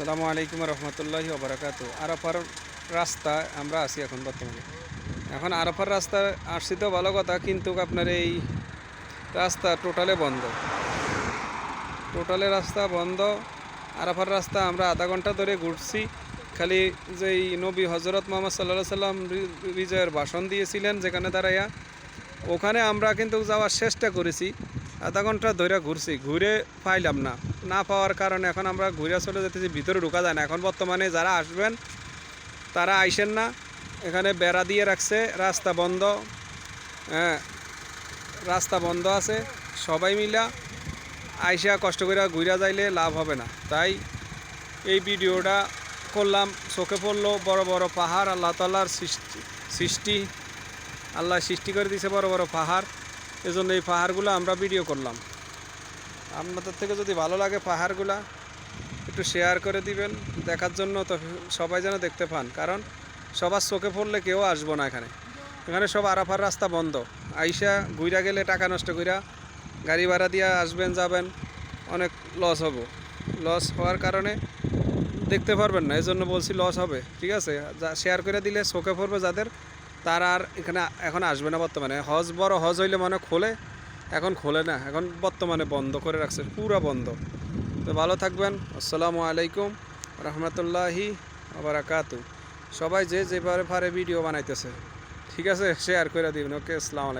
আসসালামু আলাইকুম রহমতুল্লাহি ওবরাকাতু। আরাফার রাস্তা আমরা আছি এখন বর্তমানে। এখন আরাফার রাস্তা আসছি তো ভালো কথা, কিন্তু আপনার এই রাস্তা টোটালে বন্ধ। রাস্তা বন্ধ। আরাফার রাস্তা আমরা আধা ঘন্টা ধরে ঘুরছি। খালি যেই নবী হজরত মোহাম্মদ সাল্লাল্লাহু সাল্লাম বিজয়ের ভাষণ দিয়েছিলেন যেখানে দাঁড়াইয়া, ওখানে আমরা কিন্তু যাওয়ার চেষ্টা করেছি। আধা ঘন্টা ধরে ঘুরছি, ঘুরে পাইলাম না পাওয়ার কারণে এখন আমরা ঘুরে চলে যেতেছি, ভিতরে ঢোকা যায় না। এখন বর্তমানে যারা আসবেন তারা আইসেন না, এখানে বেড়া দিয়ে রাখছে, রাস্তা বন্ধ। হ্যাঁ, রাস্তা বন্ধ আছে। সবাই মিলা আইসা কষ্ট করে ঘুরে যাইলে লাভ হবে না, তাই এই ভিডিওটা করলাম। চোখে পড়লো বড় বড় পাহাড়, আল্লাহ তাআলার সৃষ্টি, আল্লাহ সৃষ্টি করে দিয়েছে বড় বড় পাহাড়, এজন্য এই পাহাড়গুলো আমরা ভিডিও করলাম। আপনাদের থেকে যদি ভালো লাগে পাহাড়গুলা একটু শেয়ার করে দিবেন দেখার জন্য, তো সবাই যেন দেখতে পান, কারণ সবার চোখে পড়লে কেউ আসবো না। এখানে সব আরাফার রাস্তা বন্ধ। আইসা ঘুরা গেলে টাকা নষ্ট কইরা গাড়ি ভাড়া দিয়ে আসবেন যাবেন, অনেক লস হবে। লস হওয়ার কারণে দেখতে পারবেন না, এজন্য বলছি লস হবে। ঠিক আছে, শেয়ার করে দিলে চোখে পড়বে যাদের, তারা আর এখানে এখন আসবে না। বর্তমানে বড় হজ হইলে মনে খোলে, এখন খোলে না, এখন বর্তমানে বন্ধ করে রাখছে, পুরো বন্ধ। তো ভালো থাকবেন। আসসালামু আলাইকুম রহমতুল্লাহি ওবারাকাতু। সবাই যে যেভাবে পারে ভিডিও বানাইতেছে, ঠিক আছে, শেয়ার করে দিবেন। ওকে, আসসালামু আলাইকুম।